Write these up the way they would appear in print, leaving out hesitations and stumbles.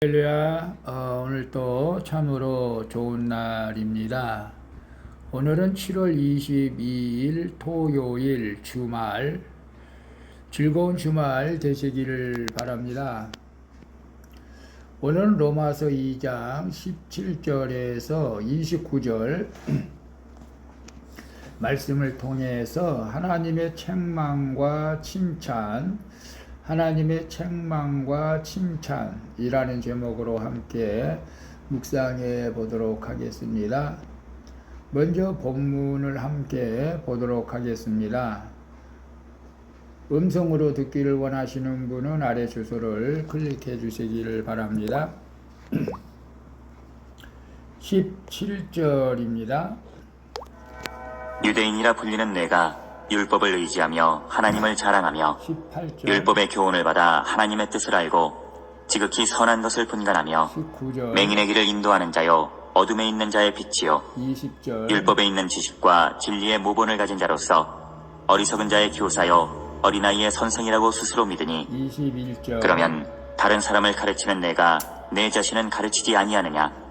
할렐루야. 오늘 또 참으로 좋은 날입니다. 오늘은 7월 22일 토요일 주말, 즐거운 주말 되시기를 바랍니다. 오늘은 로마서 2장 17절에서 29절 말씀을 통해서 하나님의 책망과 칭찬이라는 제목으로 함께 묵상해 보도록 하겠습니다. 먼저 본문을 함께 보도록 하겠습니다. 음성으로 듣기를 원하시는 분은 아래 주소를 클릭해 주시기를 바랍니다. 17절입니다. 유대인이라 불리는 내가 율법을 의지하며 하나님을 자랑하며 18절, 율법의 교훈을 받아 하나님의 뜻을 알고 지극히 선한 것을 분간하며 19절, 맹인의 길을 인도하는 자요 어둠에 있는 자의 빛이요 20절, 율법에 있는 지식과 진리의 모본을 가진 자로서 어리석은 자의 교사요 어린아이의 선생이라고 스스로 믿으니 21절, 그러면 다른 사람을 가르치는 내가 내 자신은 가르치지 아니하느냐?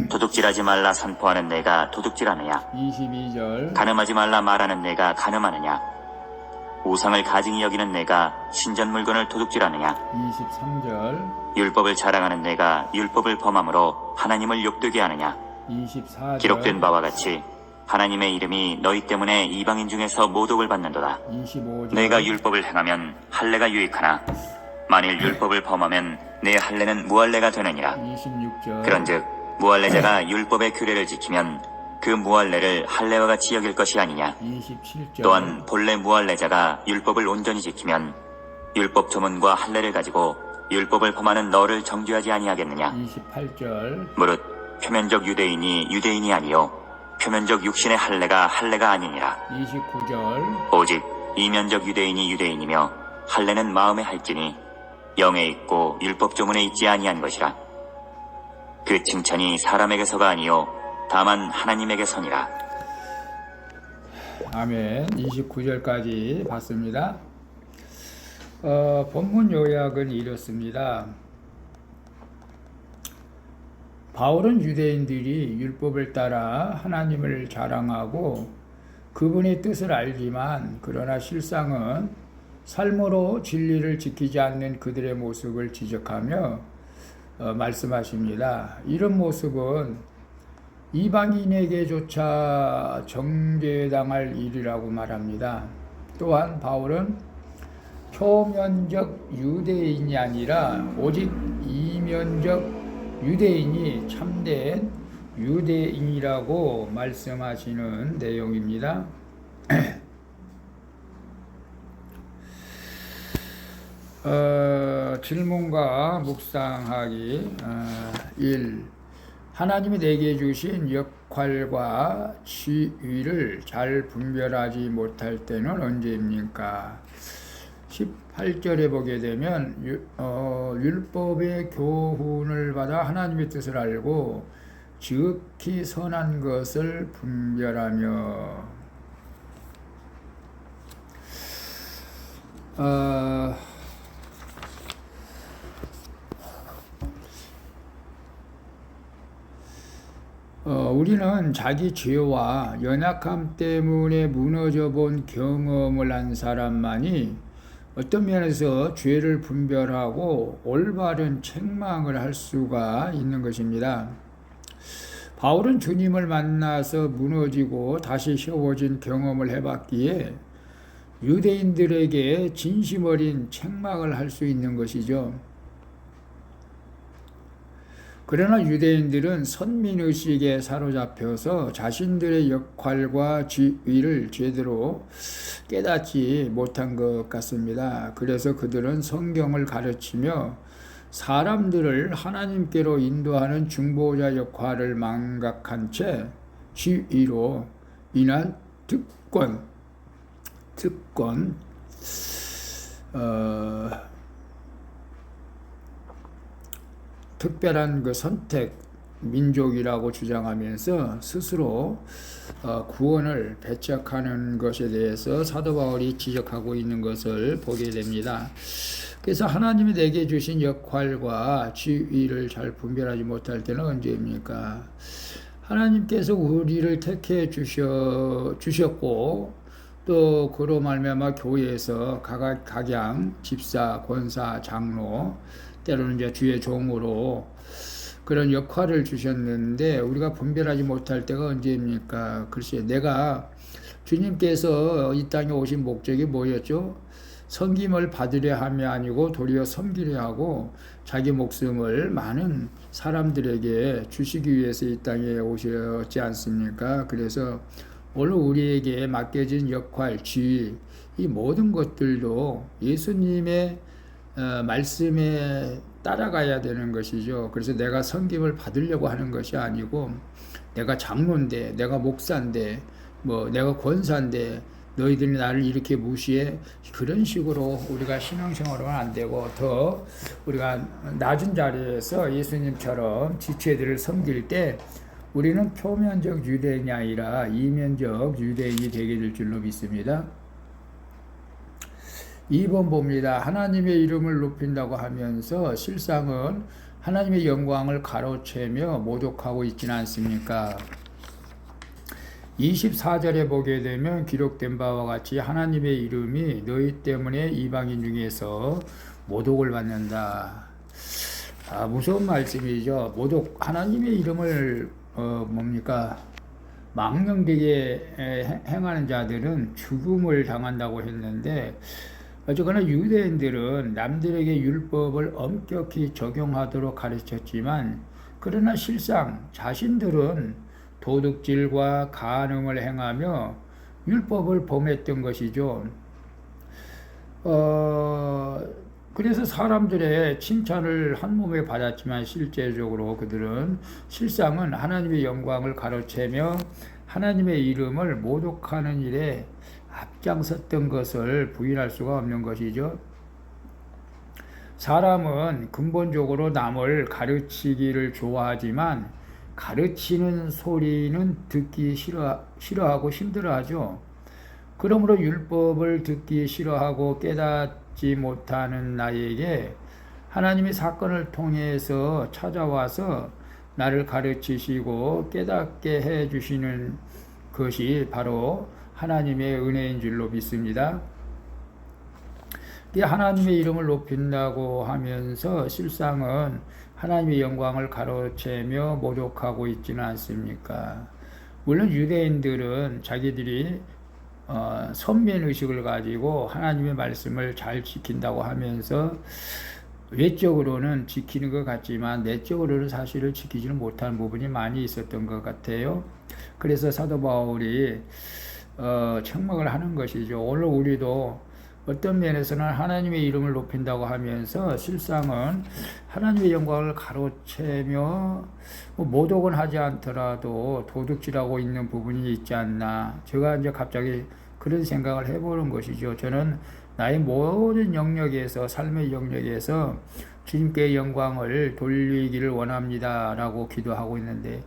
도둑질하지 말라 선포하는 내가 도둑질하느냐? 22절, 간음하지 말라 말하는 내가 간음하느냐? 우상을 가증히 여기는 내가 신전 물건을 도둑질하느냐? 23절, 율법을 자랑하는 내가 율법을 범함으로 하나님을 욕되게 하느냐? 24절, 기록된 바와 같이 하나님의 이름이 너희 때문에 이방인 중에서 모독을 받는도다. 25절, 내가 율법을 행하면 할례가 유익하나 만일 율법을 범하면 내 할례는 무할례가 되느니라. 26절, 그런즉 무할례자가 율법의 규례를 지키면 그 무할례를 할례와 같이 여길 것이 아니냐. 27절, 또한 본래 무할례자가 율법을 온전히 지키면 율법 조문과 할례를 가지고 율법을 범하는 너를 정죄하지 아니하겠느냐. 28절, 무릇 표면적 유대인이 유대인이 아니요 표면적 육신의 할례가 할례가 아니니라. 29절, 오직 이면적 유대인이 유대인이며 할례는 마음에 할지니 영에 있고 율법 조문에 있지 아니한 것이라. 그 칭찬이 사람에게서가 아니요 다만 하나님에게서니라. 아멘. 29절까지 봤습니다. 본문 요약은 이렇습니다. 바울은 유대인들이 율법을 따라 하나님을 자랑하고 그분의 뜻을 알지만 그러나 실상은 삶으로 진리를 지키지 않는 그들의 모습을 지적하며 말씀하십니다. 이런 모습은 이방인에게조차 정죄당할 일이라고 말합니다. 또한 바울은 표면적 유대인이 아니라 오직 이면적 유대인이 참된 유대인이라고 말씀하시는 내용입니다. 질문과 묵상하기 1. 하나님이 내게 주신 역할과 지위를 잘 분별하지 못할 때는 언제입니까? 18절에 보게 되면 율법의 교훈을 받아 하나님의 뜻을 알고 지극히 선한 것을 분별하며 우리는 자기 죄와 연약함 때문에 무너져 본 경험을 한 사람만이 어떤 면에서 죄를 분별하고 올바른 책망을 할 수가 있는 것입니다. 바울은 주님을 만나서 무너지고 다시 세워진 경험을 해봤기에 유대인들에게 진심 어린 책망을 할 수 있는 것이죠. 그러나 유대인들은 선민의식에 사로잡혀서 자신들의 역할과 지위를 제대로 깨닫지 못한 것 같습니다. 그래서 그들은 성경을 가르치며 사람들을 하나님께로 인도하는 중보자 역할을 망각한 채 지위로 인한 특별한 그 선택 민족이라고 주장하면서 스스로 구원을 배척하는 것에 대해서 사도 바울이 지적하고 있는 것을 보게 됩니다. 그래서 하나님이 내게 주신 역할과 지위를 잘 분별하지 못할 때는 언제입니까? 하나님께서 우리를 택해 주셨고 또 그로 말미암아 교회에서 각양 집사, 권사, 장로 때로는 이제 주의 종으로 그런 역할을 주셨는데 우리가 분별하지 못할 때가 언제입니까? 글쎄, 내가 주님께서 이 땅에 오신 목적이 뭐였죠? 섬김을 받으려 함이 아니고 도리어 섬기려 하고 자기 목숨을 많은 사람들에게 주시기 위해서 이 땅에 오셨지 않습니까? 그래서 오늘 우리에게 맡겨진 역할, 지위, 이 모든 것들도 예수님의 말씀에 따라가야 되는 것이죠. 그래서 내가 섬김을 받으려고 하는 것이 아니고 내가 장로인데, 내가 목사인데, 뭐 내가 권사인데 너희들이 나를 이렇게 무시해, 그런 식으로 우리가 신앙생활은 안 되고 더 우리가 낮은 자리에서 예수님처럼 지체들을 섬길 때 우리는 표면적 유대인이 아니라 이면적 유대인이 되게 될 줄로 믿습니다. 2번 봅니다. 하나님의 이름을 높인다고 하면서 실상은 하나님의 영광을 가로채며 모독하고 있지는 않습니까? 24절에 보게 되면 기록된 바와 같이 하나님의 이름이 너희 때문에 이방인 중에서 모독을 받는다. 무서운 말씀이죠. 모독, 하나님의 이름을 뭡니까? 망령되게 행하는 자들은 죽음을 당한다고 했는데, 어쨌거나 유대인들은 남들에게 율법을 엄격히 적용하도록 가르쳤지만, 그러나 실상 자신들은 도둑질과 간음을 행하며 율법을 범했던 것이죠. 그래서 사람들의 칭찬을 한 몸에 받았지만 실제적으로 그들은 실상은 하나님의 영광을 가로채며 하나님의 이름을 모독하는 일에 앞장섰던 것을 부인할 수가 없는 것이죠. 사람은 근본적으로 남을 가르치기를 좋아하지만 가르치는 소리는 듣기 싫어하고 힘들어하죠. 그러므로 율법을 듣기 싫어하고 깨닫지 못하는 나에게 하나님이 사건을 통해서 찾아와서 나를 가르치시고 깨닫게 해 주시는 것이 바로 하나님의 은혜인 줄로 믿습니다. 하나님의 이름을 높인다고 하면서 실상은 하나님의 영광을 가로채며 모독하고 있지는 않습니까? 물론 유대인들은 자기들이 선민의식을 가지고 하나님의 말씀을 잘 지킨다고 하면서 외적으로는 지키는 것 같지만 내적으로는 사실을 지키지는 못하는 부분이 많이 있었던 것 같아요. 그래서 사도 바울이 책망을 하는 것이죠. 오늘 우리도 어떤 면에서는 하나님의 이름을 높인다고 하면서 실상은 하나님의 영광을 가로채며 모독은 하지 않더라도 도둑질하고 있는 부분이 있지 않나. 제가 이제 갑자기 그런 생각을 해보는 것이죠. 저는 나의 모든 영역에서, 삶의 영역에서 주님께 영광을 돌리기를 원합니다 라고 기도하고 있는데,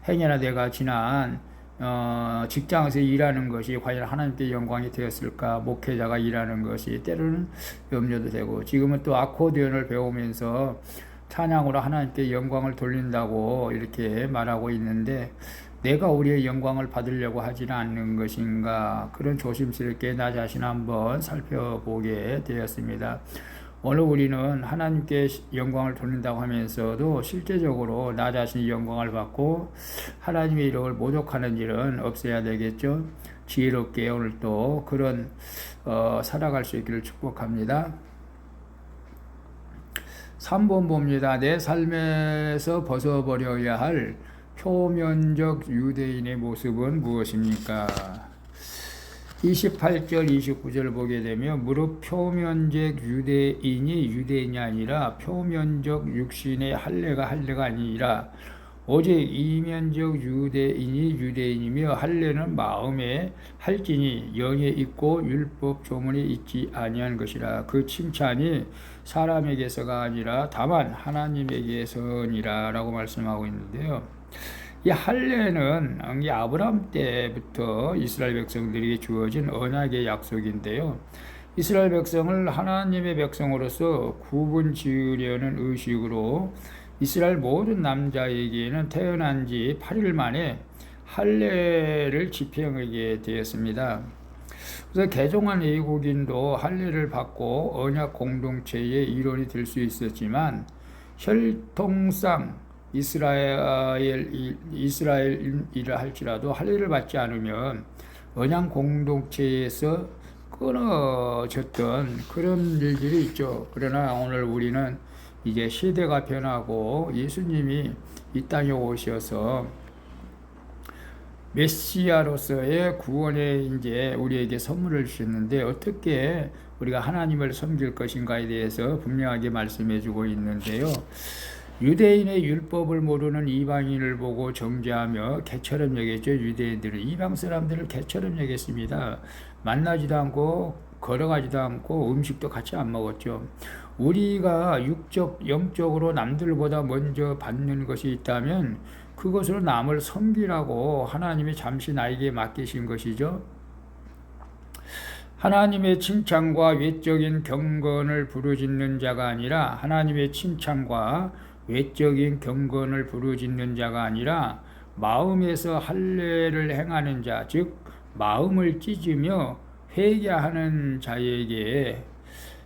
행여나 내가 지난 직장에서 일하는 것이 과연 하나님께 영광이 되었을까? 목회자가 일하는 것이 때로는 염려도 되고, 지금은 또 아코디언을 배우면서 찬양으로 하나님께 영광을 돌린다고 이렇게 말하고 있는데, 내가 우리의 영광을 받으려고 하지는 않는 것인가? 그런 조심스럽게 나 자신 한번 살펴보게 되었습니다. 오늘 우리는 하나님께 영광을 돌린다고 하면서도 실제적으로 나 자신이 영광을 받고 하나님의 이름을 모독하는 일은 없어야 되겠죠. 지혜롭게 오늘 또 그런 살아갈 수 있기를 축복합니다. 3번 봅니다. 내 삶에서 벗어버려야 할 표면적 유대인의 모습은 무엇입니까? 28절 29절 보게 되면 무릇 표면적 유대인이 유대인이 아니라 표면적 육신의 할례가 아니라 오직 이면적 유대인이 유대인이며 할례는 마음에 할지니 영에 있고 율법 조문에 있지 아니한 것이라. 그 칭찬이 사람에게서가 아니라 다만 하나님에게서니라 라고 말씀하고 있는데요. 이 할례는 아브라함 때부터 이스라엘 백성들에게 주어진 언약의 약속인데요. 이스라엘 백성을 하나님의 백성으로서 구분 지으려는 의식으로 이스라엘 모든 남자에게는 태어난 지 8일 만에 할례를 집행하게 되었습니다. 그래서 개종한 외국인도 할례를 받고 언약 공동체의 일원이 될 수 있었지만 혈통상 이스라엘이라 할지라도 할례를 받지 않으면 언약 공동체에서 끊어졌던 그런 일들이 있죠. 그러나 오늘 우리는 이제 시대가 변하고 예수님이 이 땅에 오셔서 메시아로서의 구원의 이제 우리에게 선물을 주셨는데 어떻게 우리가 하나님을 섬길 것인가에 대해서 분명하게 말씀해 주고 있는데요. 유대인의 율법을 모르는 이방인을 보고 정죄하며 개처럼 여겼죠. 유대인들은 이방 사람들을 개처럼 여겼습니다. 만나지도 않고 걸어가지도 않고 음식도 같이 안 먹었죠. 우리가 영적으로 남들보다 먼저 받는 것이 있다면 그것으로 남을 섬기라고 하나님이 잠시 나에게 맡기신 것이죠. 하나님의 칭찬과 외적인 경건을 부르짖는 자가 아니라 하나님의 칭찬과 외적인 경건을 부르짖는 자가 아니라 마음에서 할례를 행하는 자, 즉 마음을 찢으며 회개하는 자에게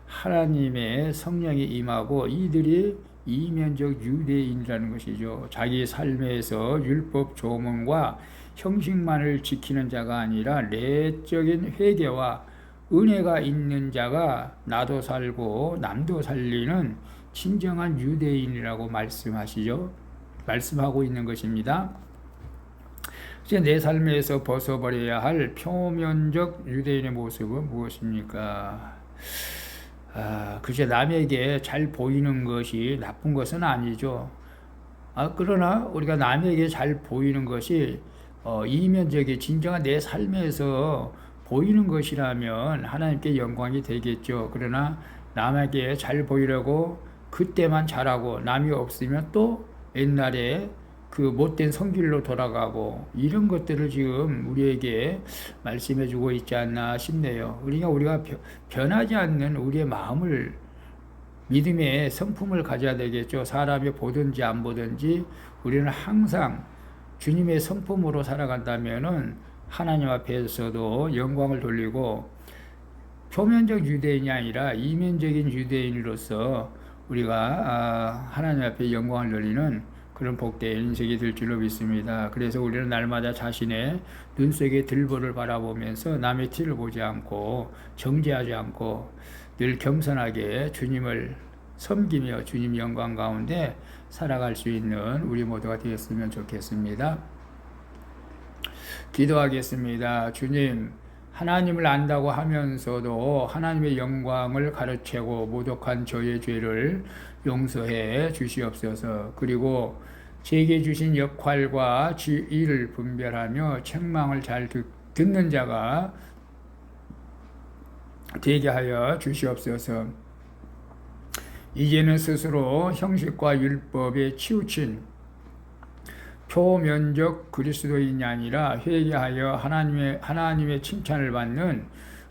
하나님의 성령이 임하고 이들이 이면적 유대인이라는 것이죠. 자기 삶에서 율법 조문과 형식만을 지키는 자가 아니라 내적인 회개와 은혜가 있는 자가 나도 살고 남도 살리는 진정한 유대인이라고 말씀하고 있는 것입니다. 이제 내 삶에서 벗어버려야 할 표면적 유대인의 모습은 무엇입니까? 그저 남에게 잘 보이는 것이 나쁜 것은 아니죠. 그러나 우리가 남에게 잘 보이는 것이 이면적인 진정한 내 삶에서 보이는 것이라면 하나님께 영광이 되겠죠. 그러나 남에게 잘 보이려고 그때만 잘하고 남이 없으면 또 옛날에 그 못된 성길로 돌아가고 이런 것들을 지금 우리에게 말씀해 주고 있지 않나 싶네요. 우리가 변하지 않는 우리의 마음을 믿음의 성품을 가져야 되겠죠. 사람이 보든지 안 보든지 우리는 항상 주님의 성품으로 살아간다면은 하나님 앞에서도 영광을 돌리고 표면적 유대인이 아니라 이면적인 유대인으로서 우리가 하나님 앞에 영광을 돌리는 그런 복된 인생이 될 줄로 믿습니다. 그래서 우리는 날마다 자신의 눈 속에 들보를 바라보면서 남의 티를 보지 않고 정죄하지 않고 늘 겸손하게 주님을 섬기며 주님 영광 가운데 살아갈 수 있는 우리 모두가 되었으면 좋겠습니다. 기도하겠습니다. 주님, 하나님을 안다고 하면서도 하나님의 영광을 가르치고 모독한 저의 죄를 용서해 주시옵소서. 그리고 제게 주신 역할과 일을 분별하며 책망을 잘 듣는 자가 되게 하여 주시옵소서. 이제는 스스로 형식과 율법에 치우친 표면적 그리스도인이 아니라 회개하여 하나님의 칭찬을 받는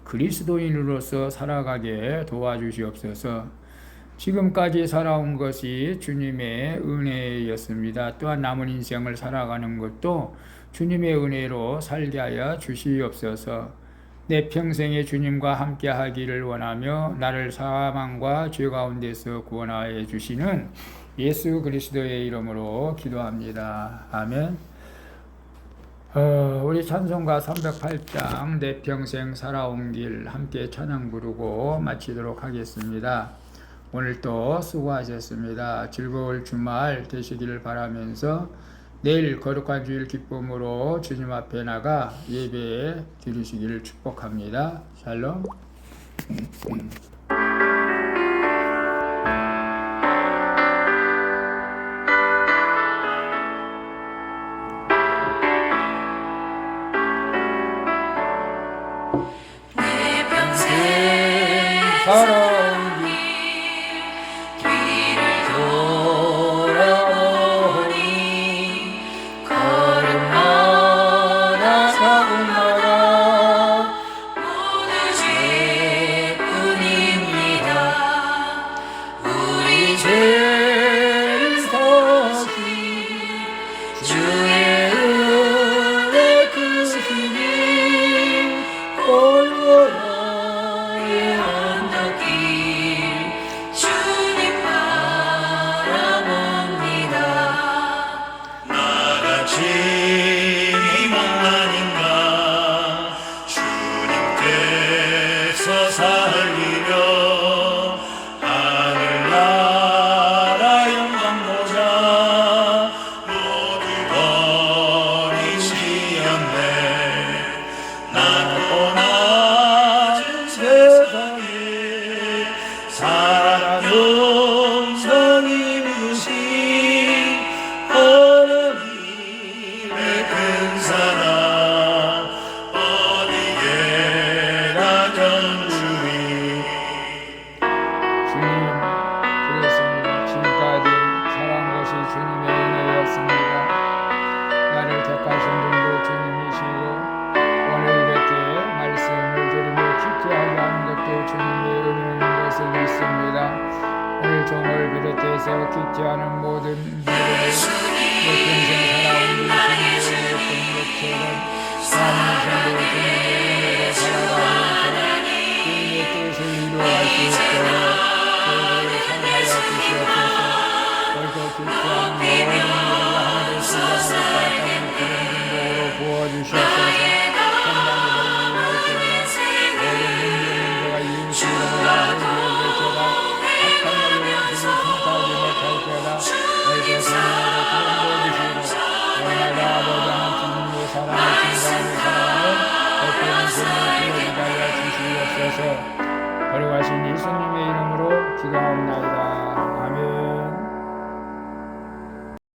그리스도인으로서 살아가게 도와주시옵소서. 지금까지 살아온 것이 주님의 은혜였습니다. 또한 남은 인생을 살아가는 것도 주님의 은혜로 살게 하여 주시옵소서. 내 평생에 주님과 함께 하기를 원하며 나를 사망과 죄 가운데서 구원하여 주시는 예수 그리스도의 이름으로 기도합니다. 아멘. 우리 찬송가 308장 내 평생 살아온 길 함께 찬양 부르고 마치도록 하겠습니다. 오늘도 수고하셨습니다. 즐거울 주말 되시기를 바라면서 내일 거룩한 주일 기쁨으로 주님 앞에 나가 예배 드리시기를 축복합니다. 샬롬. 살아온 길을 돌아보니 걸음마다 자국마다 모두 죄뿐 잊지 않은 모든 일들을 내 평생 살아온 이 신비의 것처럼 하나님 성도 주님의 살아가면서 주님의 뜻을 이루어갈 수 있도록 저희를 사용하여 주시옵소서. 벌써 출제한 모든 일을 하늘의 시간으로 따뜻한 그런 중독으로 부어주시옵소서. 성당으로 이용할 때마다 모든 문제가 인식으로나 회개할때마다 악한 날로 주를 통과하지 못할 때마다 벌써 성령으로 구원되시고 영원하다 아버지 하나님의 사랑을 증거하며 살아가는 어떤 생명을 부어주게 하여 주시옵소서. 거룩하신 예수님의 이름으로 기도하옵나이다. 아멘.